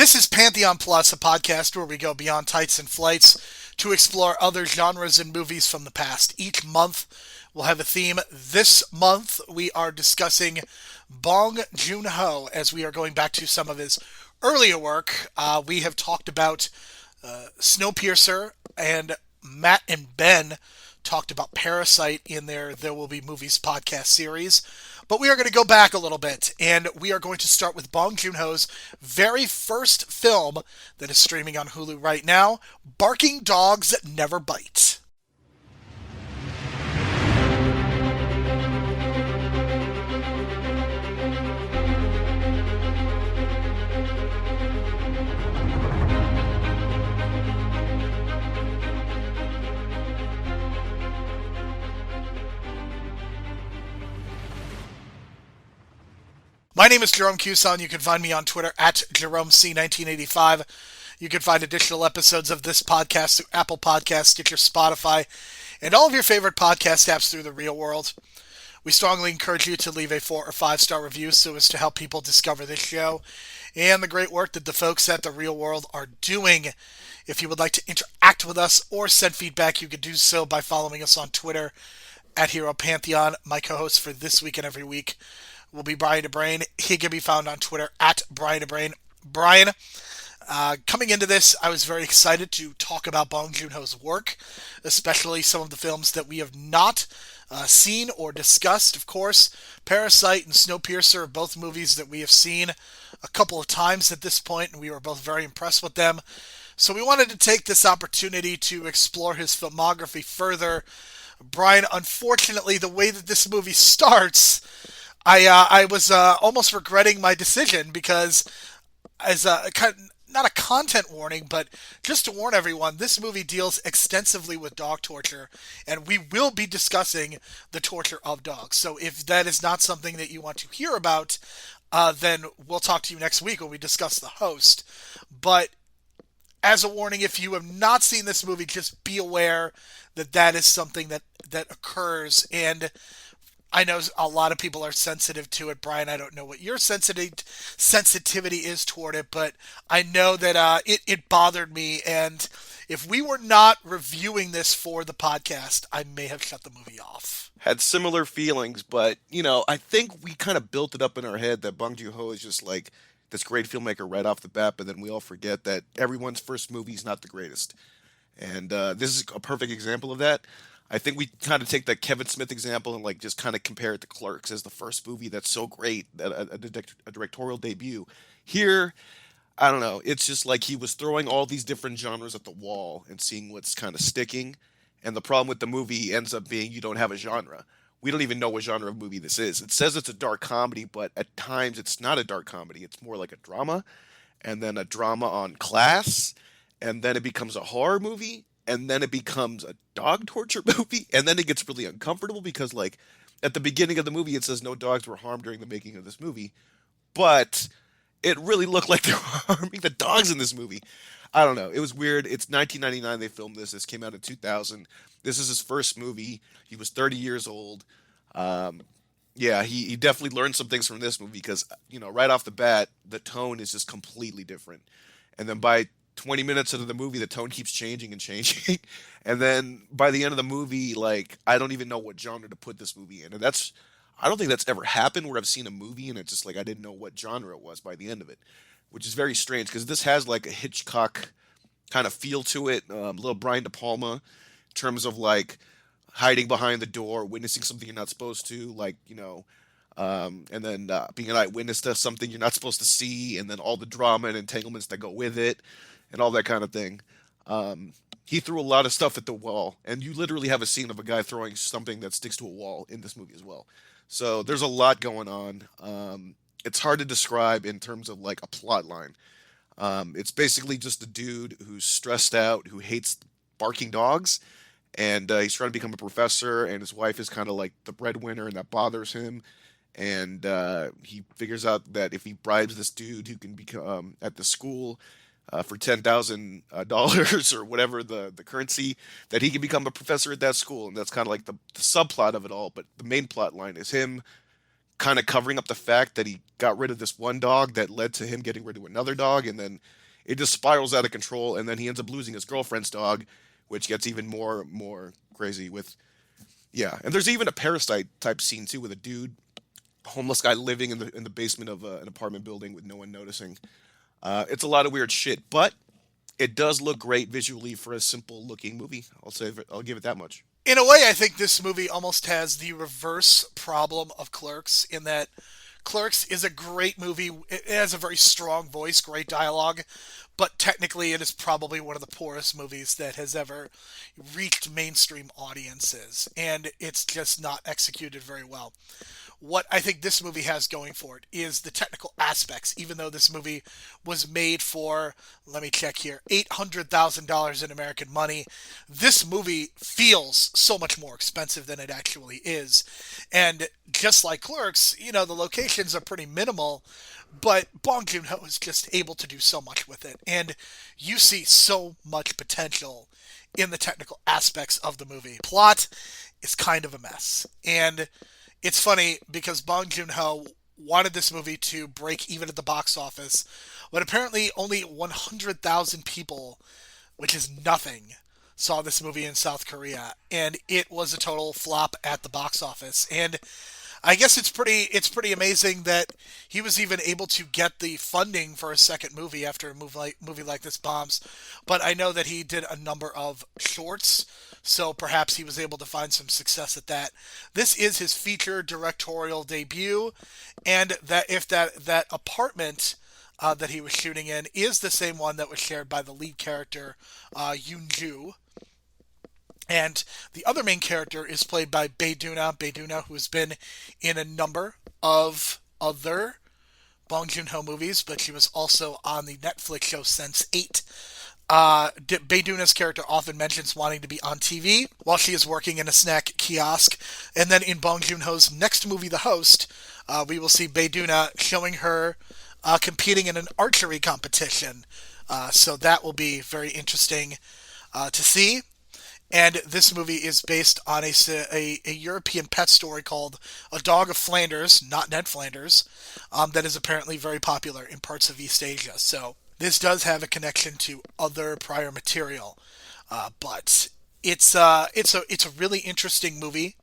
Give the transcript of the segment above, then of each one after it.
This is Pantheon Plus, a podcast where we go beyond tights and flights to explore other genres and movies from the past. Each month, we'll have a theme. This month, we are discussing Bong Joon Ho as we are going back to some of his earlier work. We have talked about Snowpiercer, and Matt and Ben talked about Parasite in their There Will Be Movies podcast series. But we are going to go back a little bit, and we are going to start with Bong Joon Ho's very first film that is streaming on Hulu right now, Barking Dogs That Never Bite. My name is Jerome Cuson. You can find me on Twitter at JeromeC1985. You can find additional episodes of this podcast through Apple Podcasts, Stitcher, Spotify, and all of your favorite podcast apps through the real world. We strongly encourage you to leave a 4 or 5-star review so as to help people discover this show and the great work that the folks at the real world are doing. If you would like to interact with us or send feedback, you can do so by following us on Twitter at Hero Pantheon. My co-host for this week and every week will be Brian DeBrain. He can be found on Twitter at Brian DeBrain. Brian, coming into this, I was very excited to talk about Bong Joon-ho's work, especially some of the films that we have not seen or discussed. Of course, Parasite and Snowpiercer are both movies that we have seen a couple of times at this point, and we were both very impressed with them. So we wanted to take this opportunity to explore his filmography further. Brian, unfortunately, the way that this movie starts, I was almost regretting my decision because, as a not a content warning, but just to warn everyone, this movie deals extensively with dog torture, and we will be discussing the torture of dogs. So if that is not something that you want to hear about, then we'll talk to you next week when we discuss The Host. But as a warning, if you have not seen this movie, just be aware that that is something that occurs. And I know a lot of people are sensitive to it. Brian, I don't know what your sensitivity is toward it, but I know that it bothered me. And if we were not reviewing this for the podcast, I may have shut the movie off. Had similar feelings, but I think we kind of built it up in our head that Bong Joon Ho is just like this great filmmaker right off the bat, but then we all forget that everyone's first movie is not the greatest, and this is a perfect example of that. I think we kind of take that Kevin Smith example and like just kind of compare it to Clerks as the first movie that's so great, that a directorial debut. Here, I don't know. It's just like he was throwing all these different genres at the wall and seeing what's kind of sticking. And the problem with the movie ends up being you don't have a genre. We don't even know what genre of movie this is. It says it's a dark comedy, but at times it's not a dark comedy. It's more like a drama, and then a drama on class, and then it becomes a horror movie, and then it becomes a dog torture movie, and then it gets really uncomfortable because, like, at the beginning of the movie, it says no dogs were harmed during the making of this movie, but it really looked like they were harming the dogs in this movie. I don't know. It was weird. It's 1999. They filmed this. This came out in 2000. This is his first movie. He was 30 years old. Um, yeah, he definitely learned some things from this movie because, right off the bat, the tone is just completely different. And then by 20 minutes into the movie, the tone keeps changing and changing. And then by the end of the movie, like, I don't even know what genre to put this movie in. And I don't think that's ever happened where I've seen a movie and it's just like I didn't know what genre it was by the end of it, which is very strange because this has like a Hitchcock kind of feel to it, little Brian De Palma in terms of like hiding behind the door, witnessing something you're not supposed to, like and then being an eyewitness to something you're not supposed to see, and then all the drama and entanglements that go with it, and all that kind of thing. He threw a lot of stuff at the wall, and you literally have a scene of a guy throwing something that sticks to a wall in this movie as well. So there's a lot going on. It's hard to describe in terms of like a plot line. It's basically just a dude who's stressed out, who hates barking dogs, and he's trying to become a professor, and his wife is kind of like the breadwinner, and that bothers him. And he figures out that if he bribes this dude who can become at the school for $10,000 or whatever the currency, that he can become a professor at that school, and that's kind of like the subplot of it all. But the main plot line is him kind of covering up the fact that he got rid of this one dog that led to him getting rid of another dog, and then it just spirals out of control, and then he ends up losing his girlfriend's dog, which gets even more crazy with yeah. And there's even a parasite type scene too with a dude, homeless guy living in the basement of an apartment building with no one noticing. It's a lot of weird shit, but it does look great visually for a simple looking movie. I'll give it that much. In a way, I think this movie almost has the reverse problem of Clerks in that Clerks is a great movie. It has a very strong voice, great dialogue, but technically it is probably one of the poorest movies that has ever reached mainstream audiences, and it's just not executed very well. What I think this movie has going for it is the technical aspects, even though this movie was made for, let me check here, $800,000 in American money. This movie feels so much more expensive than it actually is. And just like Clerks, the locations are pretty minimal, but Bong Joon Ho is just able to do so much with it. And you see so much potential in the technical aspects of the movie. Plot is kind of a mess. And it's funny because Bong Joon Ho wanted this movie to break even at the box office, but apparently only 100,000 people, which is nothing, saw this movie in South Korea, and it was a total flop at the box office. And I guess it's pretty amazing that he was even able to get the funding for a second movie after a movie like this bombs. But I know that he did a number of shorts, so perhaps he was able to find some success at that. This is his feature directorial debut, and that if that apartment that he was shooting in is the same one that was shared by the lead character Yoon Ju. And the other main character is played by Bae who has been in a number of other Bong Joon-ho movies, but she was also on the Netflix show Sense8. Bae character often mentions wanting to be on TV while she is working in a snack kiosk. And then in Bong Joon-ho's next movie, The Host, we will see Bae showing her competing in an archery competition. So that will be very interesting to see. And this movie is based on a European pet story called A Dog of Flanders, not Ned Flanders, that is apparently very popular in parts of East Asia. So this does have a connection to other prior material, but it's a really interesting movie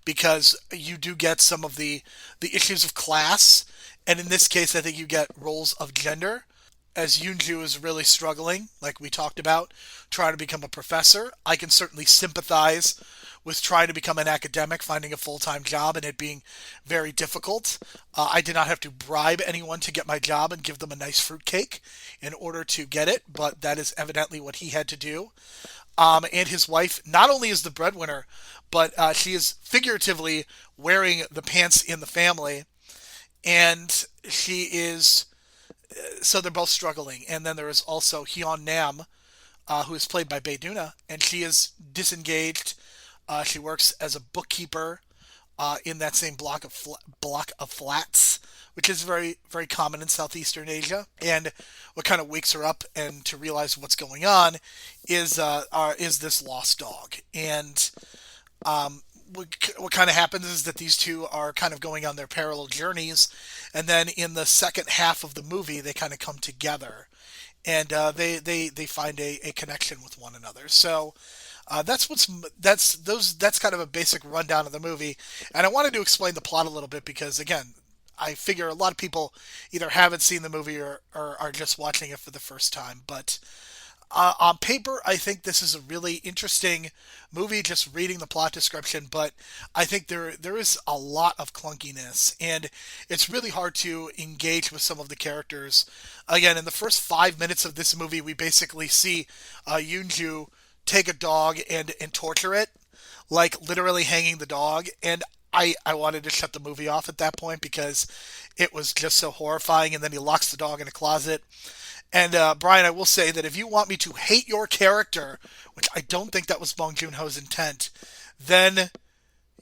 because you do get some of the issues of class, and in this case, I think you get roles of gender as Yoonju is really struggling, like we talked about, trying to become a professor. I can certainly sympathize with trying to become an academic, finding a full-time job, and it being very difficult. I did not have to bribe anyone to get my job and give them a nice fruitcake in order to get it, but that is evidently what he had to do. And his wife not only is the breadwinner, but she is figuratively wearing the pants in the family, and she is so they're both struggling. And then there is also Hyun Nam, who is played by Bae Doona, and she is disengaged. She works as a bookkeeper in that same block of flats, which is very very common in Southeastern Asia. And what kind of wakes her up and to realize what's going on is this lost dog. And what kind of happens is that these two are kind of going on their parallel journeys, and then in the second half of the movie, they kind of come together, and they find a connection with one another. So that's kind of a basic rundown of the movie, and I wanted to explain the plot a little bit because again, I figure a lot of people either haven't seen the movie or are just watching it for the first time, but on paper, I think this is a really interesting movie. Just reading the plot description, but I think there is a lot of clunkiness, and it's really hard to engage with some of the characters. Again, in the first 5 minutes of this movie, we basically see Yoonju take a dog and torture it, like literally hanging the dog, and I wanted to shut the movie off at that point because it was just so horrifying. And then he locks the dog in a closet. And Brian, I will say that if you want me to hate your character, which I don't think that was Bong Joon-ho's intent, then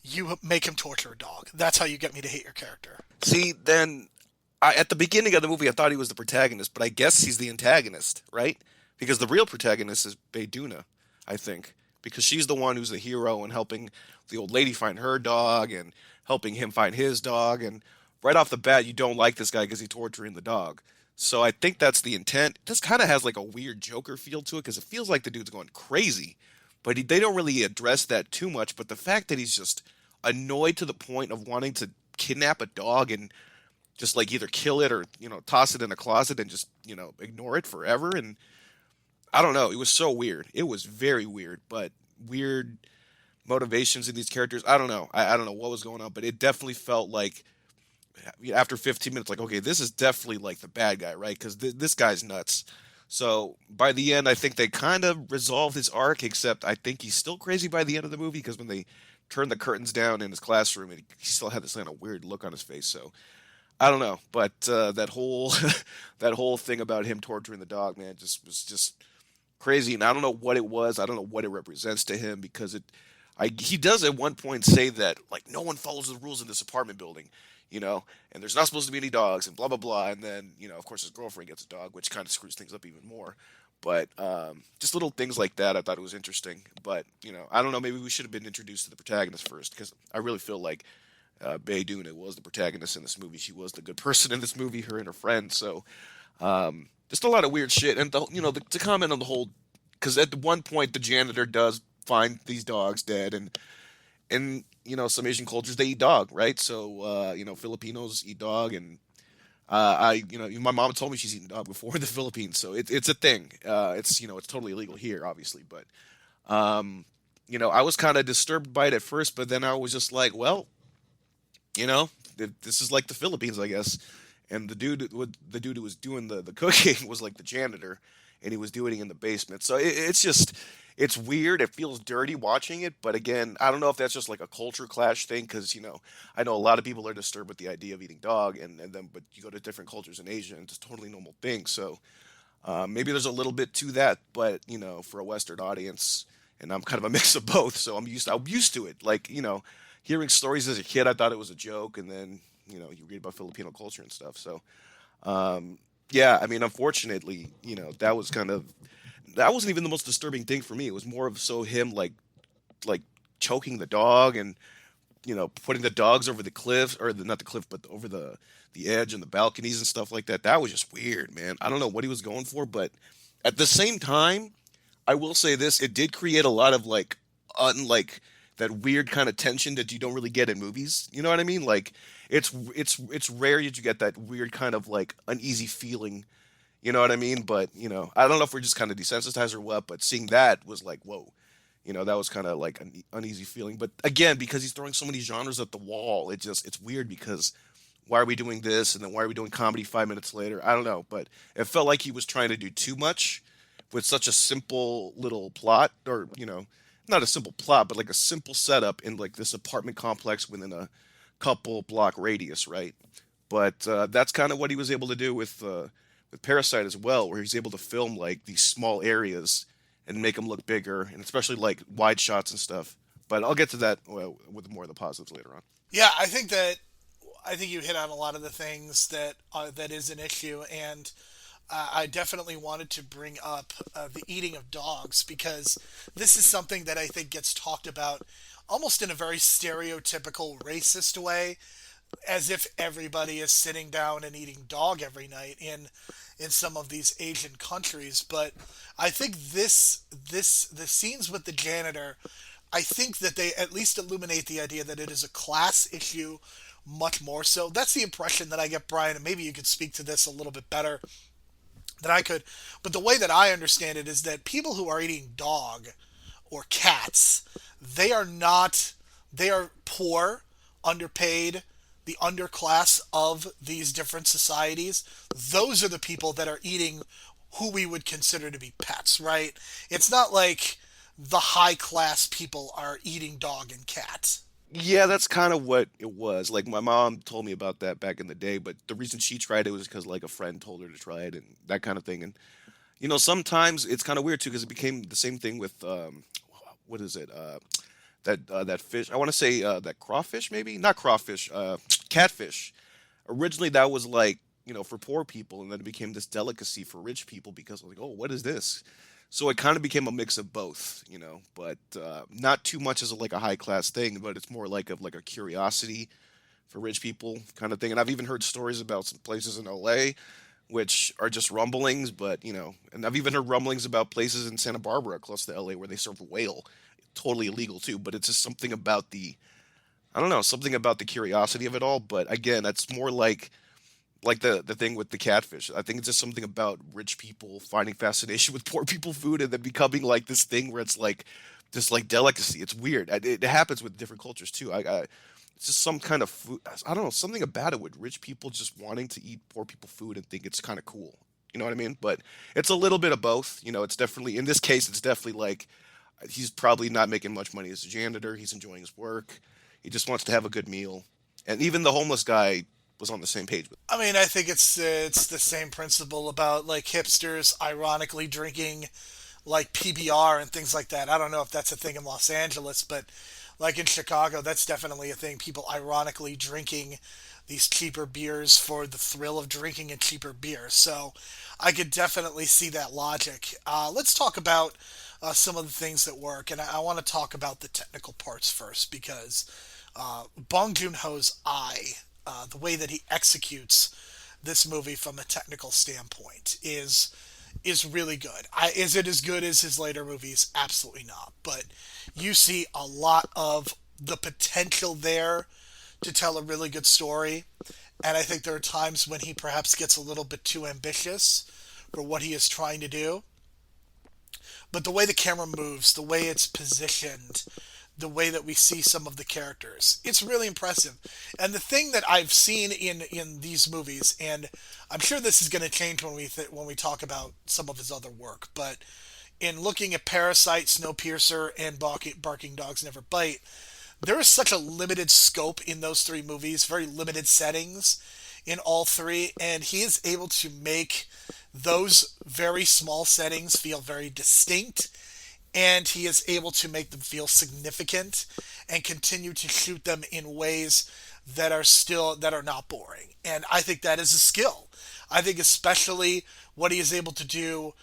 you make him torture a dog. That's how you get me to hate your character. See, then at the beginning of the movie, I thought he was the protagonist, but I guess he's the antagonist, right? Because the real protagonist is Bae Doona, I think, because she's the one who's the hero and helping the old lady find her dog and helping him find his dog. And right off the bat, you don't like this guy because he's torturing the dog. So I think that's the intent. This kind of has like a weird Joker feel to it because it feels like the dude's going crazy, but they don't really address that too much. But the fact that he's just annoyed to the point of wanting to kidnap a dog and just like either kill it or toss it in a closet and just ignore it forever. And I don't know, it was so weird. It was very weird, but weird motivations in these characters. I don't know. I don't know what was going on, but it definitely felt like after 15 minutes, like, okay, this is definitely like the bad guy, right? Because this guy's nuts. So by the end, I think they kind of resolved his arc, except I think he's still crazy by the end of the movie because when they turned the curtains down in his classroom, he still had this kind of weird look on his face. So I don't know, but that whole that whole thing about him torturing the dog, man, just was just crazy. And I don't know what it was. I don't know what it represents to him because he does at one point say that like no one follows the rules in this apartment building, and there's not supposed to be any dogs and blah blah blah. And then of course his girlfriend gets a dog, which kind of screws things up even more. But just little things like that, I thought it was interesting. But I don't know. Maybe we should have been introduced to the protagonist first because I really feel like Bae Doona was the protagonist in this movie. She was the good person in this movie, her and her friend. So just a lot of weird shit. And to comment on the whole, because at one point the janitor does find these dogs dead, and some Asian cultures they eat dog, right? So Filipinos eat dog, and my mom told me she's eaten dog before in the Philippines, so it's a thing. It's totally illegal here, obviously, but I was kind of disturbed by it at first, but then I was just like, well, this is like the Philippines, I guess. And the dude who was doing the cooking was like the janitor, and he was doing it in the basement. So it's weird. It feels dirty watching it, but again, I don't know if that's just like a culture clash thing because I know a lot of people are disturbed with the idea of eating dog, and then but you go to different cultures in Asia, and it's a totally normal thing. So maybe there's a little bit to that, but for a Western audience, and I'm kind of a mix of both, so I'm used to it. Like hearing stories as a kid, I thought it was a joke, and then you read about Filipino culture and stuff. So yeah, I mean, unfortunately, that wasn't even the most disturbing thing for me. It was more of so him like choking the dog and putting the dogs over the cliff or not the cliff, but over the edge and the balconies and stuff like that. That was just weird, man. I don't know what he was going for, but at the same time, I will say this: it did create a lot of unlike that weird kind of tension that you don't really get in movies. You know what I mean? Like it's rare that you get that weird kind of like uneasy feeling. You know what I mean? But I don't know if we're just kind of desensitized or what. But seeing that was like, whoa, that was kind of like an uneasy feeling. But again, because he's throwing so many genres at the wall, it's weird because why are we doing this and then why are we doing comedy 5 minutes later? I don't know, but it felt like he was trying to do too much with such a simple little plot, or not a simple plot, but like a simple setup in like this apartment complex within a couple block radius, right? But that's kind of what he was able to do with Parasite as well, where he's able to film like these small areas and make them look bigger, and especially like wide shots and stuff. But I'll get to that with more of the positives later on. Yeah, I think you hit on a lot of the things that is an issue, and I definitely wanted to bring up the eating of dogs because this is something that I think gets talked about almost in a very stereotypical racist way, as if everybody is sitting down and eating dog every night in some of these Asian countries. But I think the scenes with the janitor, I think that they at least illuminate the idea that it is a class issue much more so. That's the impression that I get, Brian, and maybe you could speak to this a little bit better than I could. But the way that I understand it is that people who are eating dog or cats, they are not, they are poor, underpaid, the underclass of these different societies. Those are the people that are eating who we would consider to be pets, right? It's not like the high class people are eating dog and cat. Yeah, that's kind of what it was. Like my mom told me about that back in the day, but the reason she tried it was because like a friend told her to try it and that kind of thing. And sometimes it's kind of weird too because it became the same thing with what is it? That fish. I want to say that crawfish, maybe not crawfish. Catfish. Originally, that was like for poor people, and then it became this delicacy for rich people because like, oh, what is this? So it kind of became a mix of both, but not too much as like a high class thing, but it's more like a curiosity for rich people kind of thing. And I've even heard stories about some places in LA which are just rumblings, but and I've even heard rumblings about places in Santa Barbara close to LA where they serve whale, totally illegal too. But it's just something about I don't know, something about the curiosity of it all. But again, that's more like the thing with the catfish. I think it's just something about rich people finding fascination with poor people food and then becoming like this thing where it's like this like delicacy. It's weird. It happens with different cultures too. It's just some kind of food. I don't know, something about it with rich people just wanting to eat poor people food and think it's kind of cool. You know what I mean? But it's a little bit of both. It's definitely in this case. It's definitely like he's probably not making much money as a janitor. He's enjoying his work. He just wants to have a good meal. And even the homeless guy was on the same page with. I mean, I think it's the same principle about like hipsters ironically drinking like PBR and things like that. I don't know if that's a thing in Los Angeles, but like in Chicago, that's definitely a thing. People ironically drinking these cheaper beers for the thrill of drinking a cheaper beer. So I could definitely see that logic. Let's talk about some of the things that work, and I want to talk about the technical parts first because Bong Joon Ho's eye, the way that he executes this movie from a technical standpoint is really good. Is it as good as his later movies? Absolutely not. But you see a lot of the potential there to tell a really good story. And I think there are times when he perhaps gets a little bit too ambitious for what he is trying to do. But the way the camera moves, the way it's positioned, the way that we see some of the characters, it's really impressive. And the thing that I've seen in these movies, and I'm sure this is going to change when when we talk about some of his other work, but in looking at Parasite, Snowpiercer, and Barking Dogs Never Bite, there is such a limited scope in those three movies, very limited settings in all three, and he is able to make those very small settings feel very distinct, and he is able to make them feel significant and continue to shoot them in ways that are not boring. And I think that is a skill. I think especially what he is able to do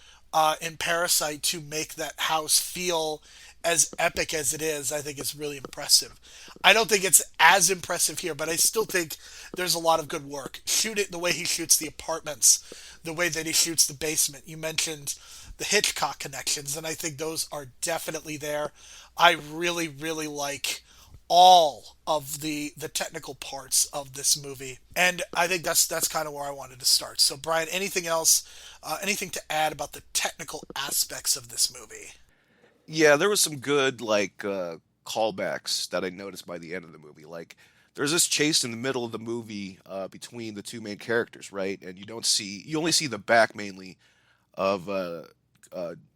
in Parasite to make that house feel as epic as it is, I think is really impressive. I don't think it's as impressive here, but I still think there's a lot of good work. Shoot it the way he shoots the apartments, the way that he shoots the basement. You mentioned the Hitchcock connections, and I think those are definitely there. I really, really like all of the technical parts of this movie, and I think that's kind of where I wanted to start. So, Brian, anything else, anything to add about the technical aspects of this movie? Yeah, there was some good callbacks that I noticed by the end of the movie. Like there's this chase in the middle of the movie between the two main characters, right? And you only see the back mainly of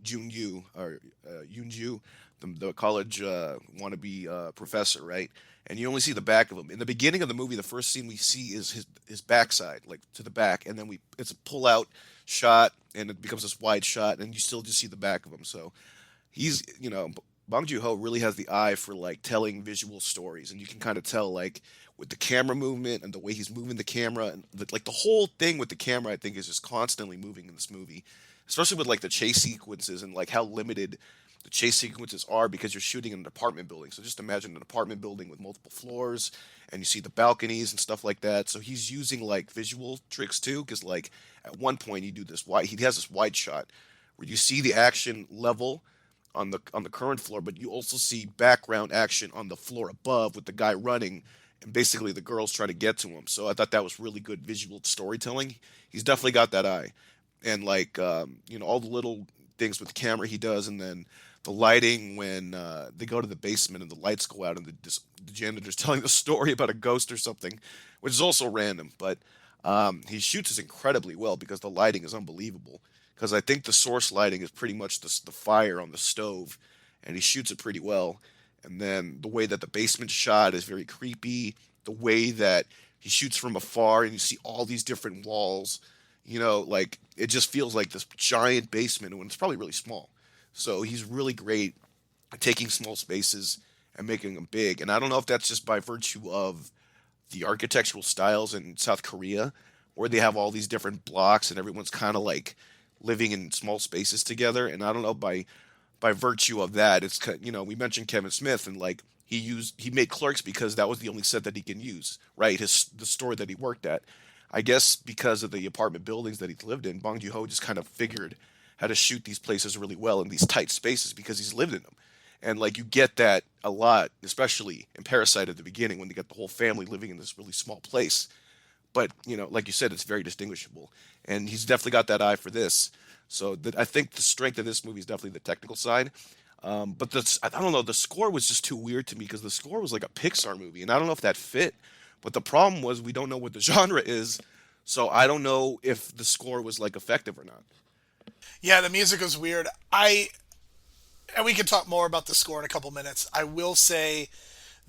Jun Yu or Yoon Ju, the college wannabe professor, right? And you only see the back of him. In the beginning of the movie, the first scene we see is his backside, like to the back, and then we it's a pull out shot, and it becomes this wide shot, and you still just see the back of him. So he's Bong Joon Ho really has the eye for like telling visual stories, and you can kind of tell like with the camera movement and the way he's moving the camera and like the whole thing with the camera, I think is just constantly moving in this movie, especially with like the chase sequences and like how limited the chase sequences are because you're shooting in an apartment building. So just imagine an apartment building with multiple floors and you see the balconies and stuff like that. So he's using like visual tricks too, because like at one point he has this wide shot where you see the action level on the current floor, but you also see background action on the floor above with the guy running and basically the girls trying to get to him. So I thought that was really good visual storytelling. He's definitely got that eye, and like all the little things with the camera he does, and then the lighting when they go to the basement and the lights go out and the janitor's telling the story about a ghost or something, which is also random, but he shoots this incredibly well because the lighting is unbelievable because I think the source lighting is pretty much the fire on the stove, and he shoots it pretty well. And then the way that the basement shot is very creepy. The way that he shoots from afar and you see all these different walls, like it just feels like this giant basement when it's probably really small. So he's really great at taking small spaces and making them big. And I don't know if that's just by virtue of the architectural styles in South Korea, where they have all these different blocks and everyone's kind of like living in small spaces together. And I don't know, by virtue of that, we mentioned Kevin Smith, and like he made Clerks because that was the only set that he can use, right? The store that he worked at. I guess because of the apartment buildings that he lived in, Bong Joon Ho just kind of figured how to shoot these places really well in these tight spaces because he's lived in them. And like you get that a lot, especially in Parasite at the beginning when they get the whole family living in this really small place. But like you said, it's very distinguishable, and he's definitely got that eye for this. So I think the strength of this movie is definitely the technical side. But I don't know, the score was just too weird to me because the score was like a Pixar movie, and I don't know if that fit. But the problem was we don't know what the genre is, so I don't know if the score was like effective or not. Yeah, the music was weird. I and we can talk more about the score in a couple minutes. I will say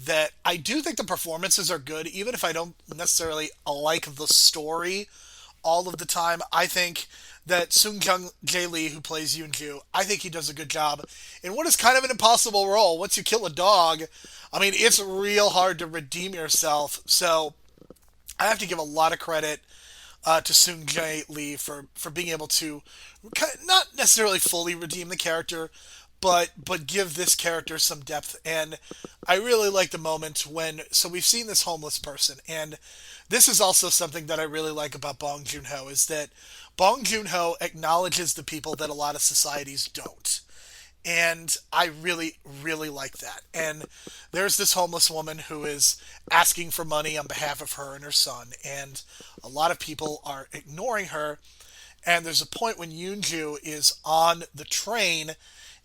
that I do think the performances are good, even if I don't necessarily like the story all of the time. I think that Sung Kyung Jae Lee, who plays Yoon-ju, I think he does a good job in what is kind of an impossible role. Once you kill a dog, I mean, it's real hard to redeem yourself. So I have to give a lot of credit to Sung Jae Lee for being able to not necessarily fully redeem the character, but give this character some depth. And I really like the moment when we've seen this homeless person, and this is also something that I really like about Bong Joon Ho is that Bong Joon Ho acknowledges the people that a lot of societies don't. And I really, really like that. And there's this homeless woman who is asking for money on behalf of her and her son. And a lot of people are ignoring her. And there's a point when Yoonju is on the train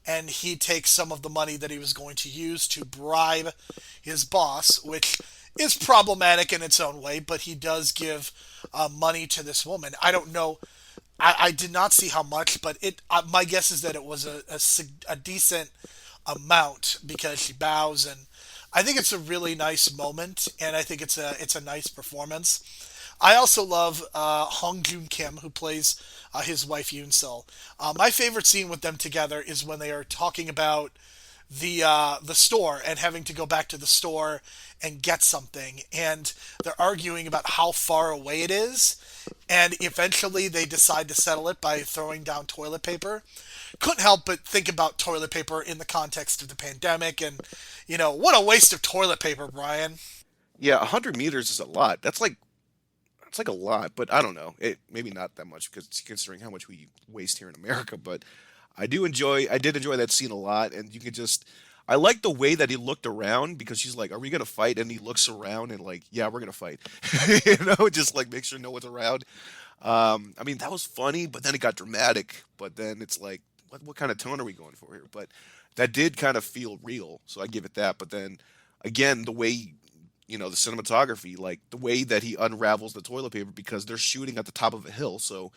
and he takes some of the money that he was going to use to bribe his boss, which is problematic in its own way, but he does give money to this woman. I don't know. I did not see how much, but my guess is that it was a decent amount because she bows, and I think it's a really nice moment, and I think it's a nice performance. I also love Hong Joon Kim, who plays his wife Yoon Sul. My favorite scene with them together is when they are talking about the store and having to go back to the store and get something, and they're arguing about how far away it is, and eventually they decide to settle it by throwing down toilet paper. Couldn't help but think about toilet paper in the context of the pandemic, and what a waste of toilet paper, Brian. Yeah, 100 meters is a lot. It's like a lot, but I don't know. It maybe not that much because considering how much we waste here in America. But I did enjoy that scene a lot, and you could just, I like the way that he looked around because she's like, "Are we gonna fight?" And he looks around and like, "Yeah, we're gonna fight," just like make sure no one's around. I mean, that was funny, but then it got dramatic. But then it's like, what kind of tone are we going for here? But that did kind of feel real, so I give it that. But then again, the way the cinematography, like the way that he unravels the toilet paper because they're shooting at the top of a hill, so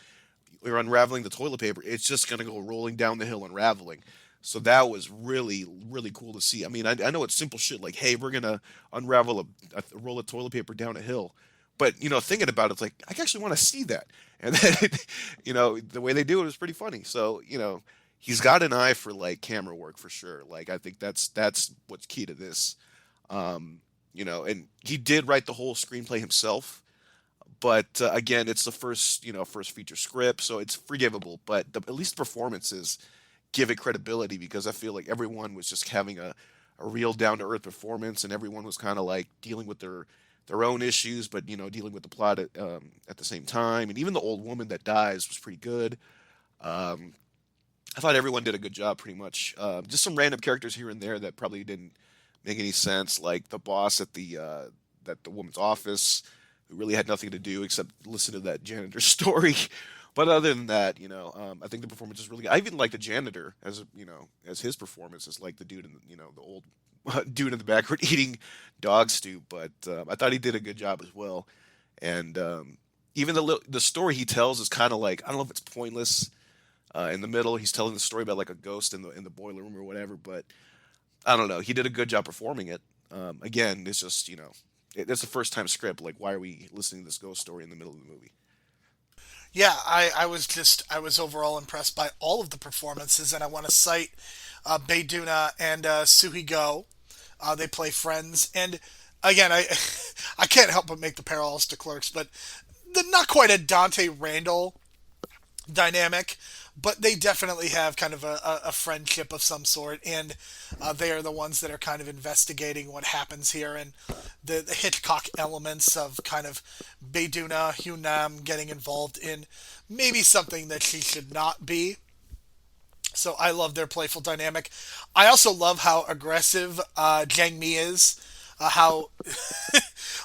you're unraveling the toilet paper, it's just gonna go rolling down the hill unraveling. So that was really, really cool to see. I mean, I know it's simple shit like, hey, we're gonna unravel a roll of toilet paper down a hill, but thinking about it, it's like I actually want to see that. And then, the way they do it is pretty funny. So he's got an eye for like camera work for sure. Like I think that's what's key to this. And he did write the whole screenplay himself. But again, it's the first feature script, so it's forgivable. But at least performances give it credibility because I feel like everyone was just having a real down to earth performance, and everyone was kind of like dealing with their own issues, but dealing with the plot at the same time. And even the old woman that dies was pretty good. Um, I thought everyone did a good job, pretty much. Just some random characters here and there that probably didn't make any sense, like the boss at the woman's office, who really had nothing to do except listen to that janitor's story. But other than that, I think the performance is really good. I even like the janitor as his performance as like the dude in the old dude in the background eating dog stew. But I thought he did a good job as well. And even the story he tells is kind of like, I don't know if it's pointless. In the middle, he's telling the story about like a ghost in the boiler room or whatever. But I don't know. He did a good job performing it. Again, it's just it's the first time script. Like, why are we listening to this ghost story in the middle of the movie? Yeah, I was overall impressed by all of the performances, and I want to cite Bae and Suhi Go. They play friends, and again, I can't help but make the parallels to Clerks, but not quite a Dante Randall dynamic, but they definitely have kind of a friendship of some sort, and they are the ones that are kind of investigating what happens here, and the Hitchcock elements of kind of Baeduna Hyunam getting involved in maybe something that she should not be. So I love their playful dynamic. I also love how aggressive Jang Mi is. How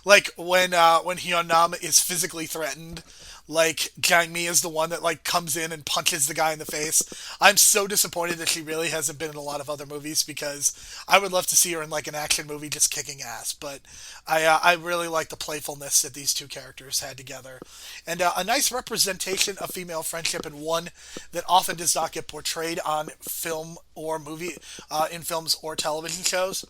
like when Hyunam is physically threatened, like Jang Mi is the one that like comes in and punches the guy in the face. I'm so disappointed that she really hasn't been in a lot of other movies because I would love to see her in like an action movie just kicking ass. But I really like the playfulness that these two characters had together, and a nice representation of female friendship, and one that often does not get portrayed on film or movie in films or television shows.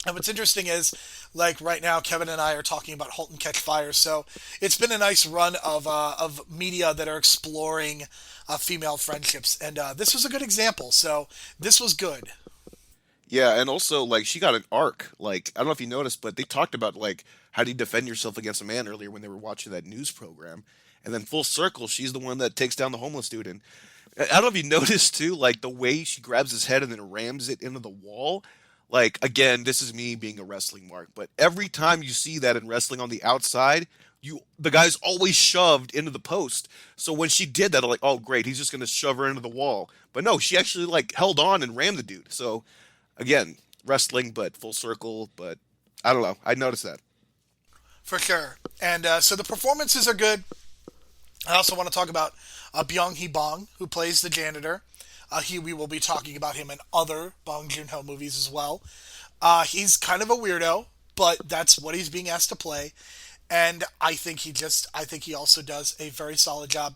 And what's interesting is, like right now, Kevin and I are talking about *Halt and Catch Fire*. So it's been a nice run of media that are exploring female friendships, and this was a good example. So this was good. Yeah, and also like she got an arc. Like I don't know if you noticed, but they talked about like how do you defend yourself against a man earlier when they were watching that news program, and then full circle, she's the one that takes down the homeless dude. And I don't know if you noticed too, like the way she grabs his head and then rams it into the wall. Like again, this is me being a wrestling mark, but every time you see that in wrestling on the outside, the guy's always shoved into the post. So when she did that, I'm like, oh great, he's just gonna shove her into the wall. But no, she actually like held on and rammed the dude. So again, wrestling, but full circle. But I don't know. I noticed that. For sure. And so the performances are good. I also want to talk about Byung Hee Bong, who plays the janitor. We will be talking about him in other Bong Joon Ho movies as well. He's kind of a weirdo, but that's what he's being asked to play. And I think he also does a very solid job.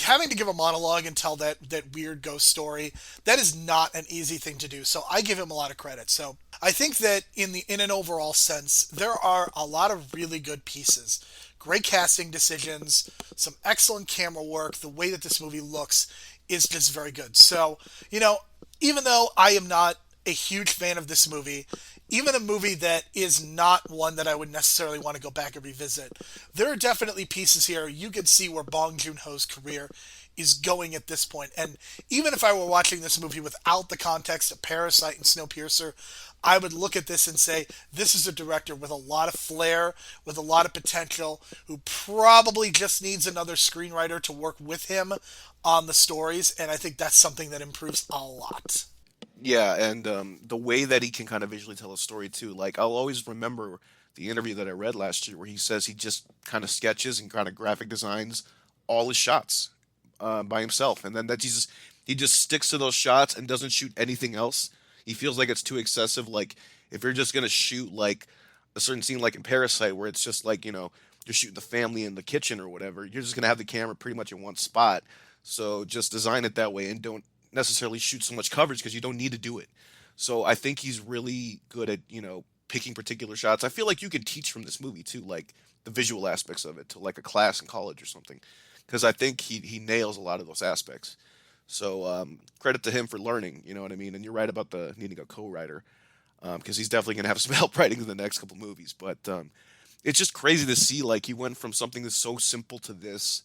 Having to give a monologue and tell that weird ghost story, that is not an easy thing to do. So I give him a lot of credit. So I think that in an overall sense, there are a lot of really good pieces. Great casting decisions, some excellent camera work. The way that this movie looks is just very good. So, even though I am not a huge fan of this movie, even a movie that is not one that I would necessarily want to go back and revisit, there are definitely pieces here you could see where Bong Joon Ho's career is going at this point. And even if I were watching this movie without the context of Parasite and Snowpiercer, I would look at this and say, this is a director with a lot of flair, with a lot of potential, who probably just needs another screenwriter to work with him on the stories. And I think that's something that improves a lot. Yeah, and the way that he can kind of visually tell a story too. Like I'll always remember the interview that I read last year where he says he just kind of sketches and kind of graphic designs all his shots by himself, and then that he just sticks to those shots and doesn't shoot anything else. He feels like it's too excessive. Like if you're just gonna shoot like a certain scene, like in Parasite, where it's just like you're shooting the family in the kitchen or whatever, you're just gonna have the camera pretty much in one spot. So just design it that way and don't necessarily shoot so much coverage because you don't need to do it. So I think he's really good at picking particular shots. I feel like you could teach from this movie too, like the visual aspects of it to like a class in college or something, because I think he nails a lot of those aspects. So credit to him for learning. You know what I mean? And you're right about the needing a co-writer because he's definitely gonna have some help writing in the next couple movies. But it's just crazy to see like he went from something that's so simple to this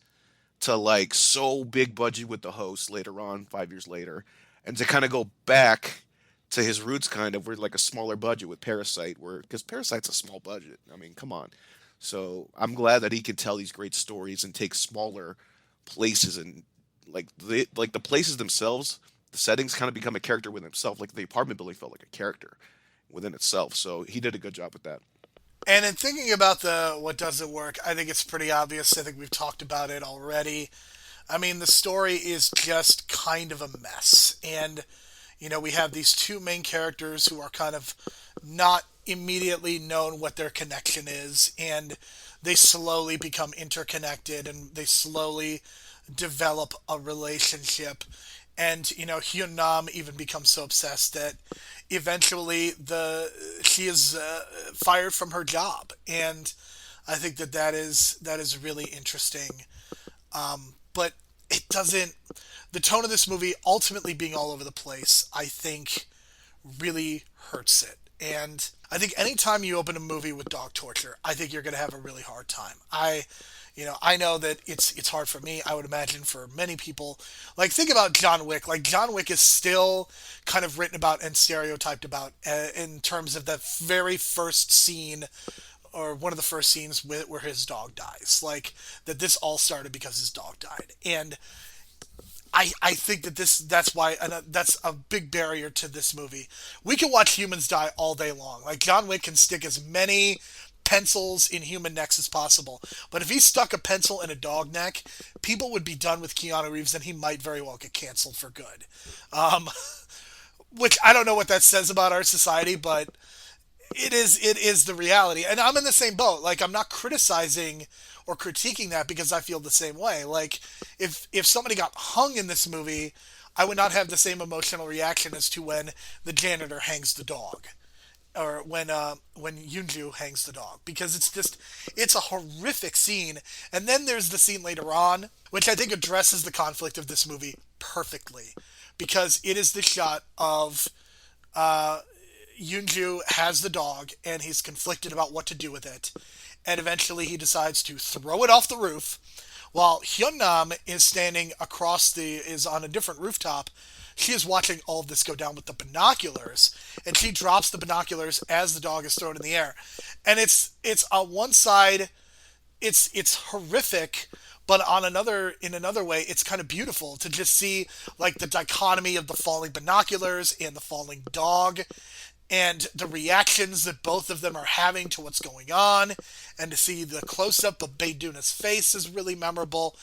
to like so big budget with the host later on 5 years later, and to kind of go back to his roots kind of where like a smaller budget with Parasite, where because Parasite's a small budget. I mean, come on. So I'm glad that he can tell these great stories and take smaller places and like the places themselves, the settings kind of become a character within himself. Like the apartment building felt like a character within itself. So he did a good job with that. And in thinking about the what doesn't work, I think it's pretty obvious. I think we've talked about it already. I mean, the story is just kind of a mess. And, we have these two main characters who are kind of not immediately known what their connection is. And they slowly become interconnected and they slowly develop a relationship. And, Hyun Nam even becomes so obsessed that eventually she is fired from her job. And I think that is really interesting. But it doesn't. The tone of this movie, ultimately being all over the place, I think really hurts it. And I think anytime you open a movie with dog torture, I think you're going to have a really hard time. I know that it's hard for me. I would imagine for many people. Like think about John Wick. Like John Wick is still kind of written about and stereotyped about in terms of the very first scene or one of the first scenes where his dog dies. Like that this all started because his dog died. And I think that that's why that's a big barrier to this movie. We can watch humans die all day long. Like John Wick can stick as many pencils in human necks as possible. But if he stuck a pencil in a dog neck, people would be done with Keanu Reeves and he might very well get canceled for good. Um, which I don't know what that says about our society, but it is the reality. And I'm in the same boat. Like I'm not criticizing or critiquing that because I feel the same way. Like if somebody got hung in this movie, I would not have the same emotional reaction as to when the janitor hangs the dog or when Yunju hangs the dog because it's a horrific scene. And then there's the scene later on which I think addresses the conflict of this movie perfectly because it is the shot of Yunju has the dog and he's conflicted about what to do with it. And eventually he decides to throw it off the roof while Hyunnam is on a different rooftop. She is watching all of this go down with the binoculars, and she drops the binoculars as the dog is thrown in the air. And it's on one side, it's horrific, but in another way, it's kind of beautiful to just see like the dichotomy of the falling binoculars and the falling dog and the reactions that both of them are having to what's going on, and to see the close up of Beiduna's face is really memorable.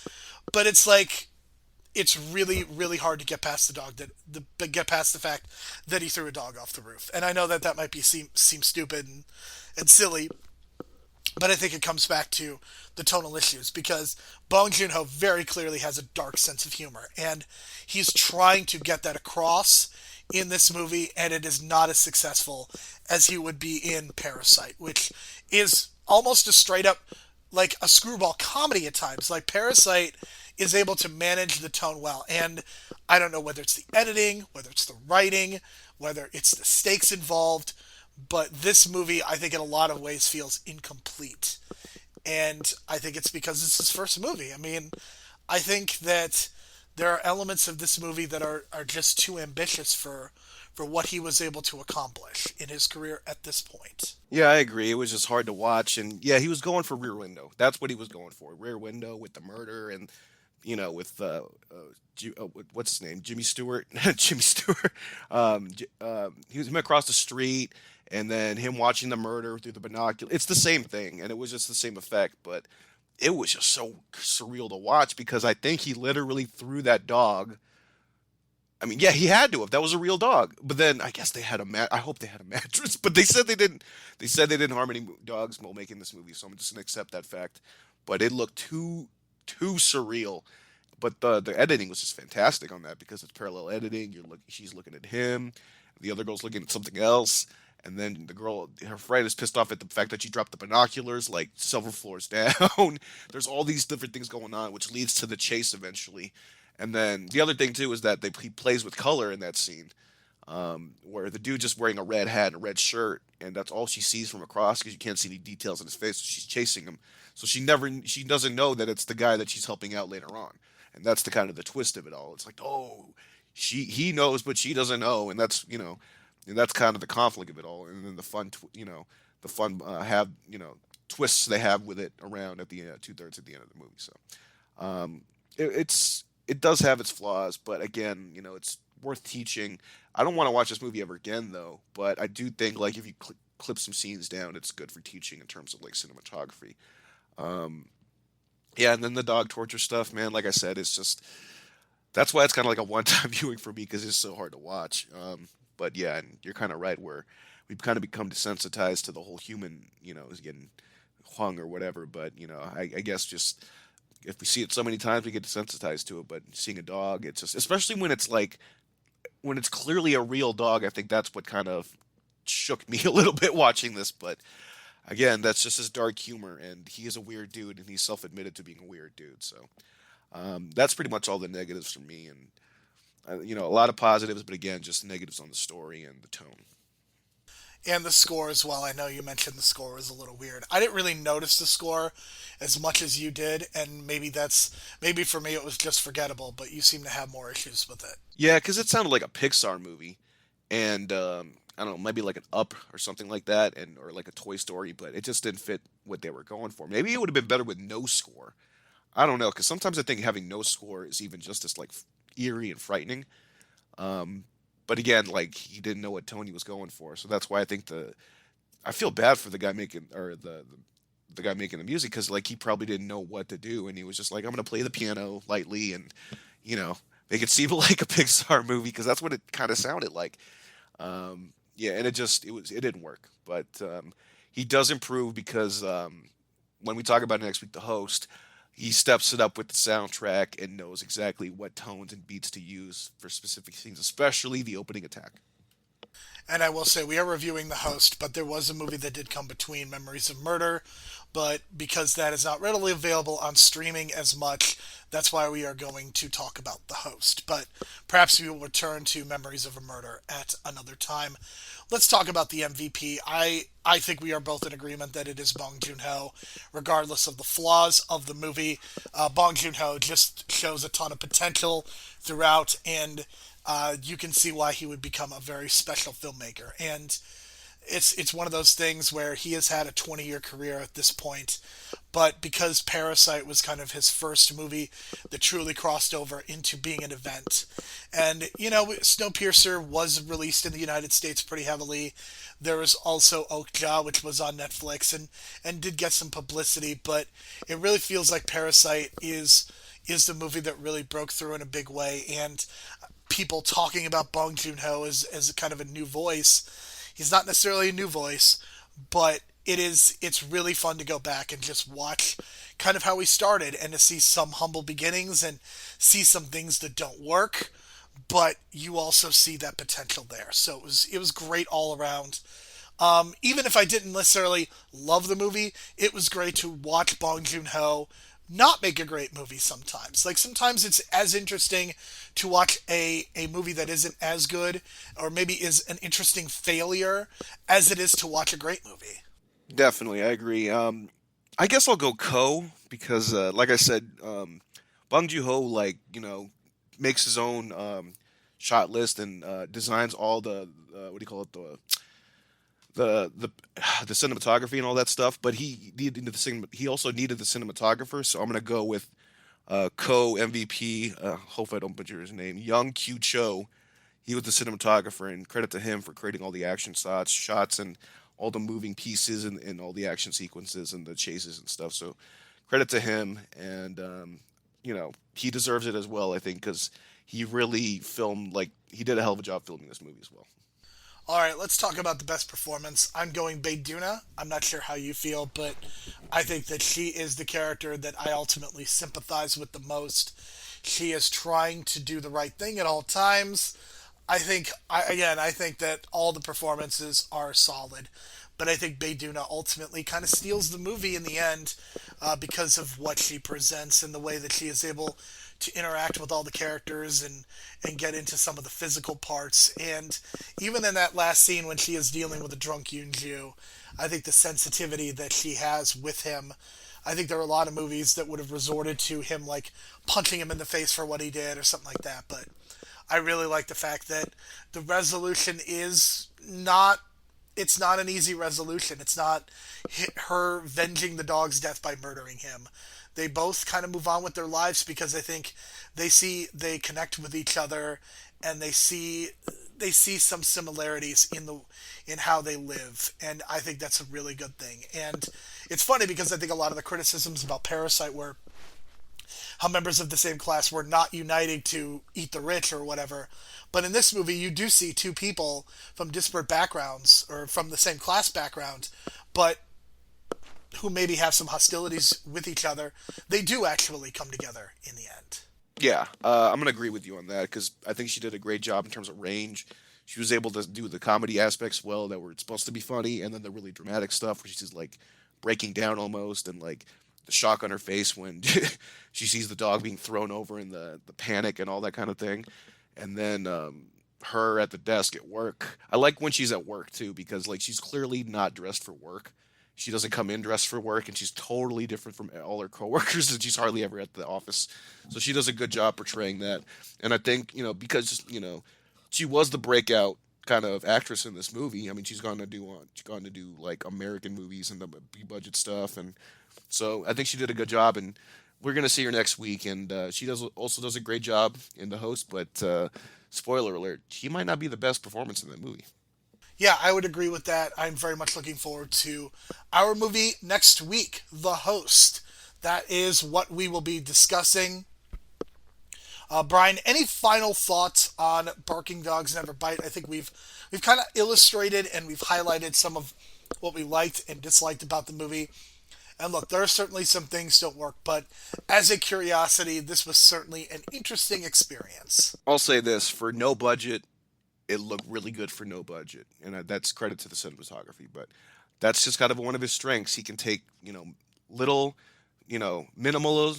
But it's like it's really really hard to get past get past the fact that he threw a dog off the roof. And I know that that might seem stupid and silly, but I think it comes back to the tonal issues because Bong Joon Ho very clearly has a dark sense of humor, and he's trying to get that across in this movie, and it is not as successful as he would be in Parasite, which is almost a straight up like a screwball comedy at times. Like Parasite is able to manage the tone well, and I don't know whether it's the editing, whether it's the writing, whether it's the stakes involved, but this movie I think in a lot of ways feels incomplete. And I think it's because it's his first movie. I mean, I think that there are elements of this movie that are just too ambitious for what he was able to accomplish in his career at this point. Yeah, I agree. It was just hard to watch, and yeah, he was going for Rear Window. That's what he was going for. Rear Window with the murder, and with what's his name, Jimmy Stewart, Jimmy Stewart. He was him across the street, and then him watching the murder through the binocular. It's the same thing, and it was just the same effect, but it was just so surreal to watch because I think he literally threw that dog. I mean, yeah, he had to if that was a real dog. But then I guess they had I hope they had a mattress, but they said they didn't. They said they didn't harm any dogs while making this movie, so I'm just gonna accept that fact. But it looked too surreal. But the editing was just fantastic on that because it's parallel editing. She's looking at him, the other girl's looking at something else, and then her friend is pissed off at the fact that she dropped the binoculars like several floors down. There's all these different things going on, which leads to the chase eventually. And then the other thing too is that he plays with color in that scene, where the dude just wearing a red hat and a red shirt, and that's all she sees from across because you can't see any details in his face. So she's chasing him, so she doesn't know that it's the guy that she's helping out later on, and that's the kind of the twist of it all. It's like, oh, he knows, but she doesn't know, and that's kind of the conflict of it all, and then the fun have twists they have with it around at the 2/3 at the end of the movie. So it does have its flaws, but again, it's worth teaching. I don't want to watch this movie ever again, though. But I do think like if you clip some scenes down, it's good for teaching in terms of like cinematography. Um, yeah, and then the dog torture stuff, man. Like I said, it's just that's why it's kind of like a one-time viewing for me because it's so hard to watch. But yeah, and you're kind of right where we've kind of become desensitized to the whole human, is getting hung or whatever. But I guess just if we see it so many times, we get desensitized to it. But seeing a dog, it's just, especially when it's clearly a real dog, I think that's what kind of shook me a little bit watching this. But again, that's just his dark humor, and he is a weird dude, and he's self-admitted to being a weird dude. So that's pretty much all the negatives for me, and a lot of positives, but again, just negatives on the story and the tone. And the score as well. I know you mentioned the score was a little weird. I didn't really notice the score as much as you did, and maybe for me it was just forgettable, but you seem to have more issues with it. Yeah, because it sounded like a Pixar movie, and I don't know, maybe like an Up or something like that, and or like a Toy Story, but it just didn't fit what they were going for. Maybe it would have been better with no score. I don't know, because sometimes I think having no score is even just as like eerie and frightening. Um, but again, like he didn't know what tone he was going for, so that's why I think the I feel bad for the guy making or the guy making the music because like he probably didn't know what to do, and he was just like, I'm gonna play the piano lightly and you know make it seem like a Pixar movie because that's what it kind of sounded like. Yeah, and it didn't work, but he does improve because when we talk about it next week, the host. He steps it up with the soundtrack and knows exactly what tones and beats to use for specific scenes, especially the opening attack. And I will say, we are reviewing The Host, but there was a movie that did come between Memories of Murder. But because that is not readily available on streaming as much, that's why we are going to talk about The Host. But perhaps we will return to Memories of a Murder at another time. Let's talk about the MVP. I think we are both in agreement that it is Bong Joon Ho, regardless of the flaws of the movie. Bong Joon Ho just shows a ton of potential throughout, and you can see why he would become a very special filmmaker. And it's one of those things where he has had a 20-year career at this point, but because Parasite was kind of his first movie that truly crossed over into being an event, and Snowpiercer was released in the United States pretty heavily. There was also Okja, which was on Netflix and did get some publicity, but it really feels like Parasite is the movie that really broke through in a big way, and people talking about Bong Joon Ho as a kind of a new voice. He's not necessarily a new voice, but it's really fun to go back and just watch kind of how he started and to see some humble beginnings and see some things that don't work, but you also see that potential there. So it was great all around. Even if I didn't necessarily love the movie, it was great to watch Bong Joon Ho not make a great movie sometimes. Like sometimes it's as interesting to watch a movie that isn't as good or maybe is an interesting failure as it is to watch a great movie. Definitely, I agree. I guess I'll go Ko because, like I said, Bong Joon Ho, like makes his own shot list and designs all the what do you call it the the cinematography and all that stuff. But he also needed the cinematographer, so I'm gonna go with Co MVP. Hopefully, I don't butcher his name. Young Kyu Cho. He was the cinematographer, and credit to him for creating all the action shots, and all the moving pieces and all the action sequences and the chases and stuff. So credit to him, and he deserves it as well. I think because he really filmed like he did a hell of a job filming this movie as well. All right, let's talk about the best performance. I'm going Bayduna. I'm not sure how you feel, but I think that she is the character that I ultimately sympathize with the most. She is trying to do the right thing at all times. I think that all the performances are solid, but I think Bayduna ultimately kind of steals the movie in the end because of what she presents and the way that she is able to interact with all the characters and get into some of the physical parts. And even in that last scene when she is dealing with a drunk Yoonju, I think the sensitivity that she has with him. I think there are a lot of movies that would have resorted to him like punching him in the face for what he did or something like that, but I really like the fact that the resolution is not it's not an easy resolution. It's not her venging the dog's death by murdering him. They both kind of move on with their lives because I think they connect with each other and they see some similarities in how they live, and I think that's a really good thing. And it's funny because I think a lot of the criticisms about Parasite were how members of the same class were not uniting to eat the rich or whatever. But in this movie, you do see two people from disparate backgrounds or from the same class background, but who maybe have some hostilities with each other. They do actually come together in the end. Yeah, I'm gonna agree with you on that because I think she did a great job in terms of range. She was able to do the comedy aspects well that were supposed to be funny, and then the really dramatic stuff where she's just like breaking down almost, and like the shock on her face when she sees the dog being thrown over and the panic and all that kind of thing. And then her at the desk at work. I like when she's at work too because like she's clearly not dressed for work. She doesn't come in dressed for work, and she's totally different from all her coworkers, and she's hardly ever at the office. So she does a good job portraying that. And I think because she was the breakout kind of actress in this movie. I mean, she's gone to do like American movies and the B budget stuff, and so I think she did a good job. And we're gonna see her next week, and she does a great job in the host. But spoiler alert, she might not be the best performance in that movie. Yeah, I would agree with that. I'm very much looking forward to our movie next week, The Host. That is what we will be discussing. Brian, any final thoughts on Barking Dogs Never Bite? I think we've kind of illustrated and we've highlighted some of what we liked and disliked about the movie. And look, there are certainly some things don't work, but as a curiosity, this was certainly an interesting experience. I'll say this: for no budget, it looked really good for no budget, and that's credit to the cinematography. But that's just kind of one of his strengths. He can take little, minimal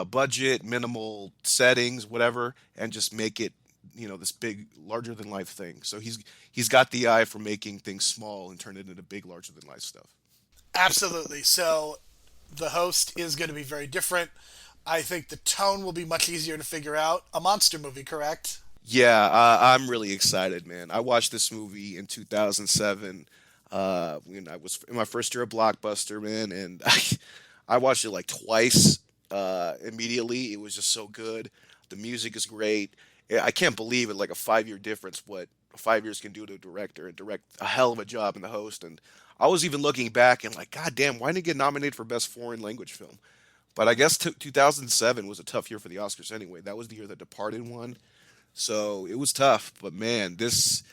budget, minimal settings, whatever, and just make it this big, larger than life thing. So he's got the eye for making things small and turn it into big, larger than life stuff. Absolutely. So the host is going to be very different. I think the tone will be much easier to figure out. A monster movie, correct? Yeah, I'm really excited, man. I watched this movie in 2007 when I was in my first year of Blockbuster, man, and I watched it like twice immediately. It was just so good. The music is great. I can't believe it, like a 5 year difference, what 5 years can do to a director and direct a hell of a job in the host. And I was even looking back and like, God damn, why didn't it get nominated for Best Foreign Language Film? But I guess 2007 was a tough year for the Oscars anyway. That was the year that Departed won. So it was tough, but man, this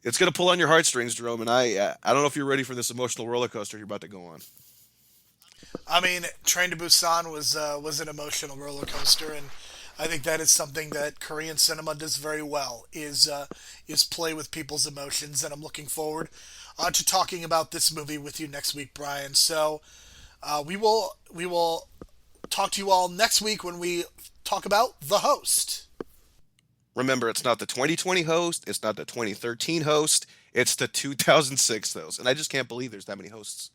it's gonna pull on your heartstrings, Jerome. And I don't know if you're ready for this emotional roller coaster you're about to go on. I mean, Train to Busan was an emotional roller coaster, and I think that is something that Korean cinema does very well is play with people's emotions, and I'm looking forward to talking about this movie with you next week, Brian. So we will talk to you all next week when we talk about The Host. Remember, it's not the 2020 host, it's not the 2013 host, it's the 2006 host, and I just can't believe there's that many hosts.